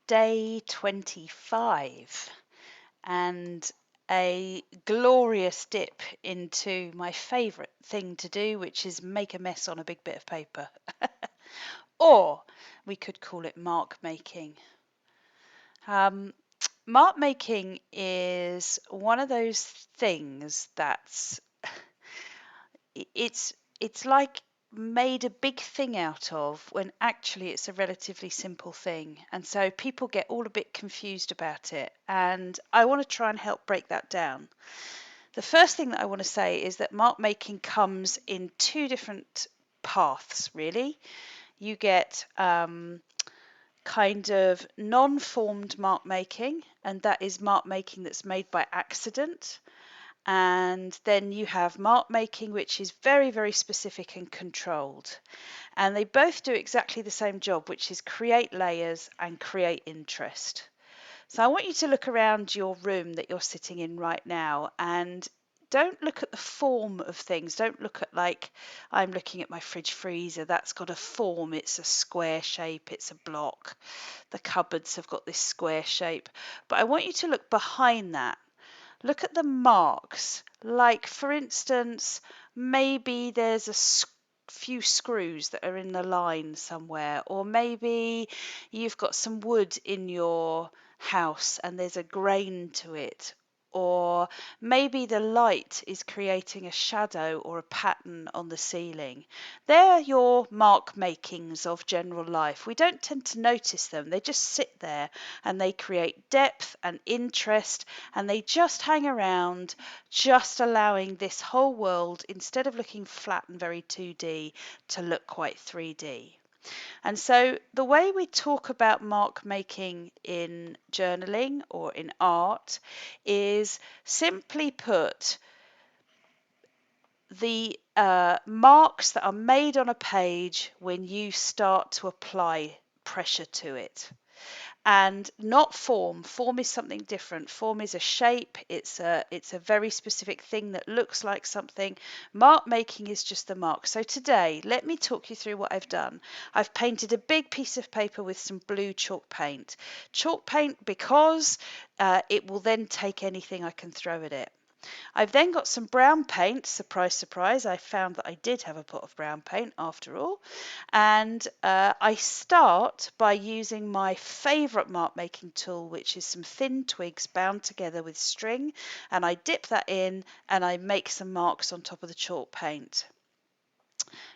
day 25 and a glorious dip into my favourite thing to do, which is make a mess on a big bit of paper. Or we could call it mark making. Mark making is one of those things that's it's it's like made a big thing out of when actually it's a relatively simple thing, and so people get all a bit confused about it, and I want to try and help break that down. The first thing that I want to say is that mark making comes in two different paths, really. You get kind of non-formed mark making, and that is mark making that's made by accident. And then you have mark making, which is very, very specific and controlled. And they both do exactly the same job, which is create layers and create interest. So I want you to look around your room that you're sitting in right now, and don't look at the form of things. Don't look at, like, I'm looking at my fridge freezer. That's got a form. It's a square shape. It's a block. The cupboards have got this square shape. But I want you to look behind that. Look at the marks. Like, for instance, maybe there's a few screws that are in the line somewhere, or maybe you've got some wood in your house and there's a grain to it, or maybe the light is creating a shadow or a pattern on the ceiling. They're your mark makings of general life. We don't tend to notice them. They just sit there and they create depth and interest, and they just hang around, just allowing this whole world, instead of looking flat and very 2D, to look quite 3D. And so the way we talk about mark making in journaling or in art is, simply put, the marks that are made on a page when you start to apply pressure to it. And not form. Form is something different. Form is a shape. It's a very specific thing that looks like something. Mark making is just the mark. So today, let me talk you through what I've done. I've painted a big piece of paper with some blue chalk paint. Chalk paint because it will then take anything I can throw at it. I've then got some brown paint. Surprise, surprise, I found that I did have a pot of brown paint after all. And I start by using my favourite mark making tool, which is some thin twigs bound together with string. And I dip that in and I make some marks on top of the chalk paint.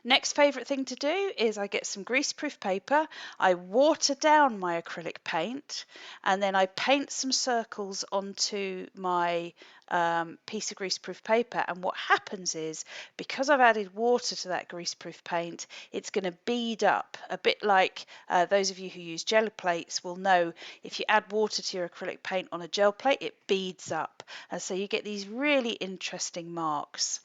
Next favourite thing to do is I get some greaseproof paper, I water down my acrylic paint, and then I paint some circles onto my piece of greaseproof paper. And what happens is, because I've added water to that greaseproof paint, it's going to bead up, a bit like those of you who use gel plates will know, if you add water to your acrylic paint on a gel plate, it beads up. And so you get these really interesting marks.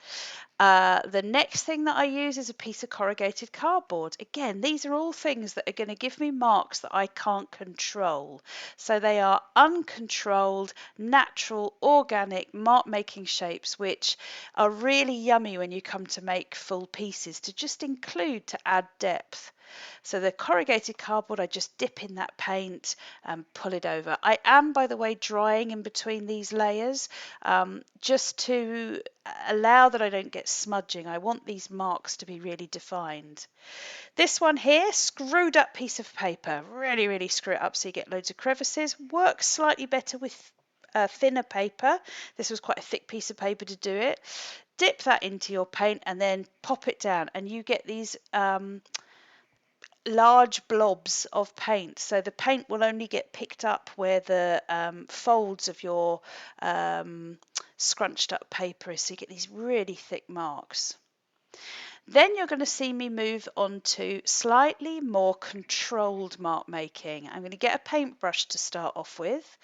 The next thing that I use is a piece of corrugated cardboard. Again, these are all things that are going to give me marks that I can't control. So they are uncontrolled, natural, organic mark-making shapes, which are really yummy when you come to make full pieces to just include to add depth. So the corrugated cardboard, I just dip in that paint and pull it over. I am, by the way, drying in between these layers, just to allow that I don't get smudging. I want these marks to be really defined. This one here, screwed up piece of paper, really, really screw it up so you get loads of crevices. Works slightly better with thinner paper. This was quite a thick piece of paper to do it. Dip that into your paint and then pop it down, and you get these large blobs of paint. So the paint will only get picked up where the folds of your scrunched up paper is, so you get these really thick marks. Then you're going to see me move on to slightly more controlled mark making. I'm going to get a paintbrush to start off with,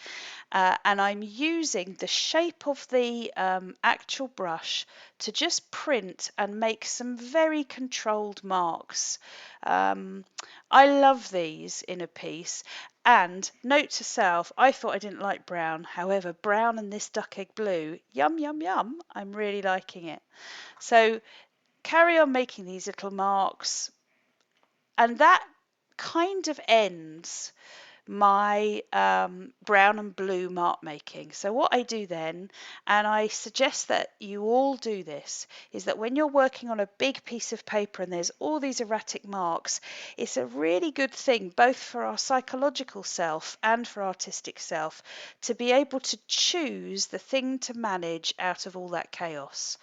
and I'm using the shape of the actual brush to just print and make some very controlled marks. I love these in a piece. And note to self, I thought I didn't like brown. However, brown and this duck egg blue, yum, yum, yum. I'm really liking it. So carry on making these little marks, and that kind of ends my brown and blue mark making. So what I do then, and I suggest that you all do this, is that when you're working on a big piece of paper and there's all these erratic marks, it's a really good thing both for our psychological self and for artistic self to be able to choose the thing to manage out of all that chaos.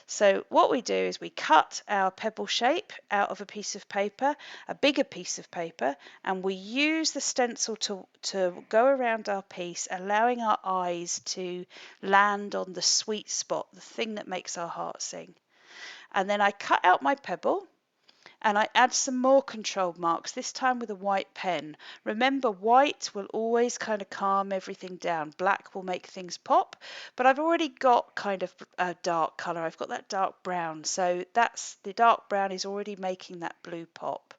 So what we do is we cut our pebble shape out of a piece of paper, a bigger piece of paper, and we use the stencil to go around our piece, allowing our eyes to land on the sweet spot, the thing that makes our heart sing. And then I cut out my pebble and I add some more control marks, this time with a white pen. Remember, white will always kind of calm everything down. Black will make things pop, but I've already got kind of a dark colour. I've got that dark brown, so that's the dark brown is already making that blue pop.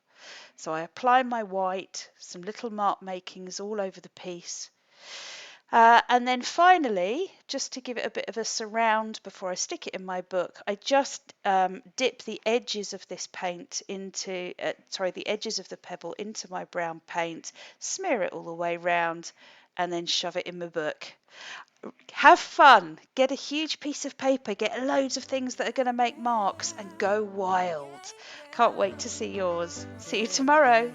So I apply my white, some little mark makings all over the piece. And then finally, just to give it a bit of a surround before I stick it in my book, I just dip the edges of this paint into, the edges of the pebble into my brown paint, smear it all the way round, and then shove it in my book. Have fun, get a huge piece of paper, get loads of things that are going to make marks, and go wild. Can't wait to see yours. See you tomorrow.